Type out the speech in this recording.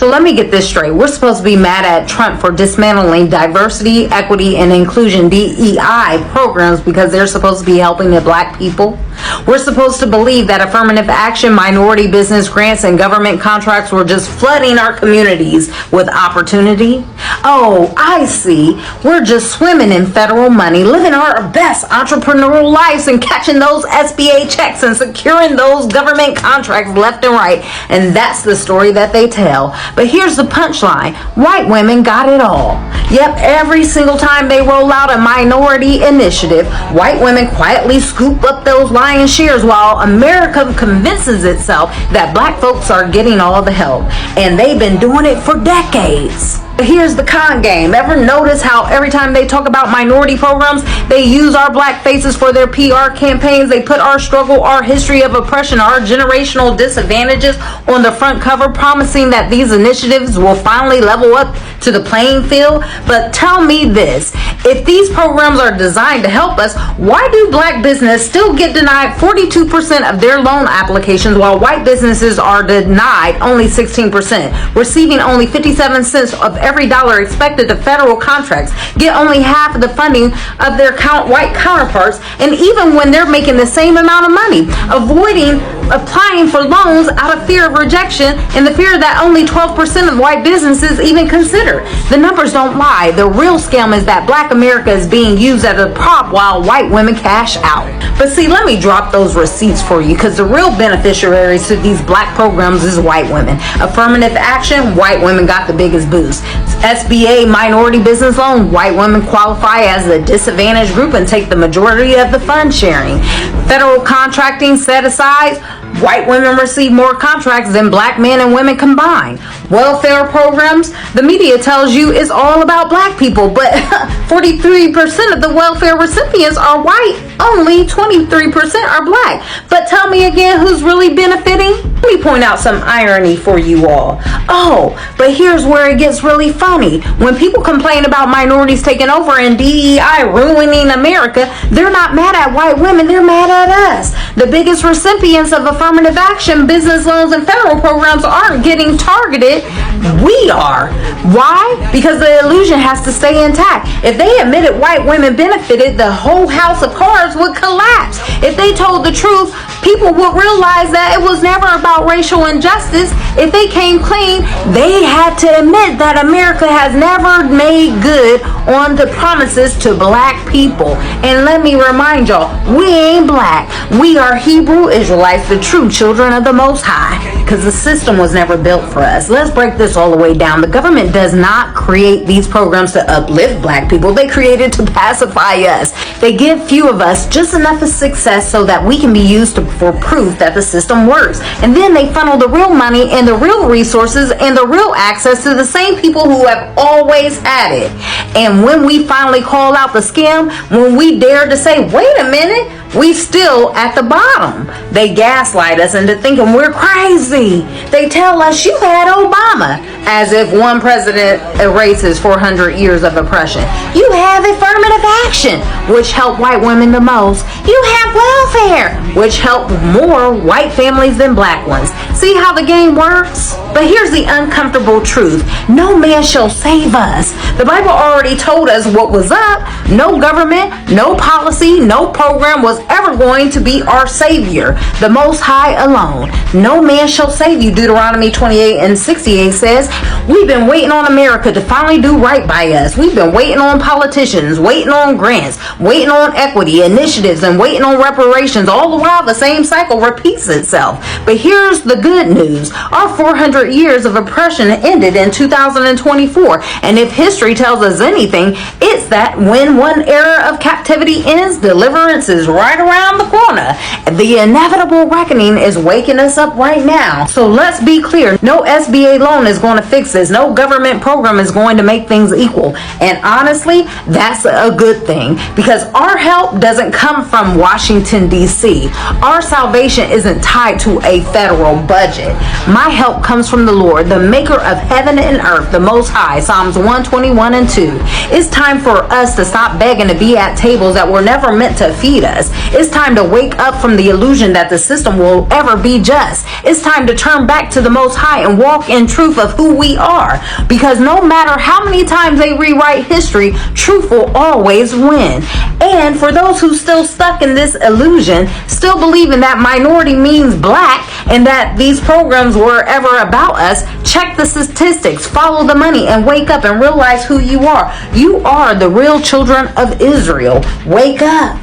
So let me get this straight. We're supposed to be mad at Trump for dismantling diversity, equity, and inclusion DEI programs because they're supposed to be helping the black people. We're supposed to believe that affirmative action, minority business grants, and government contracts were just flooding our communities with opportunity. Oh, I see. We're just swimming in federal money, living our best entrepreneurial lives and catching those SBA checks and securing those government contracts left and right. And that's the story that they tell. But here's the punchline. White women got it all. Yep, every single time they roll out a minority initiative, white women quietly scoop up those lion shares while America convinces itself that black folks are getting all the help. And they've been doing it for decades. Here's the con game. Ever notice how every time they talk about minority programs, they use our black faces for their PR campaigns? They put our struggle, our history of oppression, our generational disadvantages on the front cover, promising that these initiatives will finally level up to the playing field. But tell me this, if these programs are designed to help us, why do black business still get denied 42% of their loan applications while white businesses are denied only 16%, receiving only 57 cents of every dollar expected to federal contracts, get only half of the funding of their white counterparts, and even when they're making the same amount of money, avoiding applying for loans out of fear of rejection and the fear that only 12% of white businesses even consider. The numbers don't lie. The real scam is that black America is being used as a prop while white women cash out. But see, let me drop those receipts for you, because the real beneficiaries to these black programs is white women. Affirmative action, white women got the biggest boost. SBA minority business loan, white women qualify as the disadvantaged group and take the majority of the fund sharing. Federal contracting set aside, white women receive more contracts than black men and women combined. Welfare programs, the media tells you it's all about black people, but 43% of the welfare recipients are white, only 23% are black. But tell me again, who's really benefiting? Let me point out some irony for you all. Oh, but here's where it gets really funny. When people complain about minorities taking over and DEI ruining America, they're not mad at white women, they're mad at us. The biggest recipients of affirmative action, business loans, and federal programs aren't getting targeted. We are. Why? Because the illusion has to stay intact. If they admitted white women benefited, the whole house of cards would collapse. If they told the truth, people would realize that it was never about racial injustice. If they came clean, they had to admit that America has never made good on the promises to black people. And let me remind y'all, we ain't black. We are Hebrew Israelites, the true children of the Most High, because the system was never built for us. Let's break this all the way down. The government does not create these programs to uplift black people. They created to pacify us. They give few of us just enough of success so that we can be used for proof that the system works. And then they funnel the real money and the real resources and the real access to the same people who have always had it. And when we finally call out the scam, when we dare to say, wait a minute, we still at the bottom. They gaslight us into thinking we're crazy. They tell us you had Obama, as if one president erases 400 years of oppression. You have affirmative action, which helped white women the most. You have welfare, which helped more white families than black ones. See how the game works? But here's the uncomfortable truth. No man shall save us. The Bible already told us what was up. No government, no policy, no program was ever going to be our savior. The Most High alone. No man shall save you. Deuteronomy 28:68 says, we've been waiting on America to finally do right by us. We've been waiting on politicians, waiting on grants, waiting on equity initiatives, and waiting on reparations. All the while the same cycle repeats itself. But here's the good news. Our 400 years of oppression ended in 2024. And if history tells us anything, it's that when one era of captivity ends, deliverance is right around the corner. The inevitable reckoning is waking us up right now. So let's be clear. No SBA loan is going to fix this. No government program is going to make things equal. And honestly, that's a good thing, because our help doesn't come from Washington, D.C. Our salvation isn't tied to a federal budget. My help comes from the Lord, the maker of heaven and earth, the Most High. Psalms 121:2. It's time for us to stop begging to be at tables that were never meant to feed us. It's time to wake up from the illusion that the system will ever be just. It's time to turn back to the Most High and walk in truth of who we are. Because no matter how many times they rewrite history, truth will always win. And for those who still stuck in this illusion, still believing that minority means black and that these programs were ever about us, check the statistics, follow the money, and wake up and realize who you are. You are the real children of Israel. Wake up.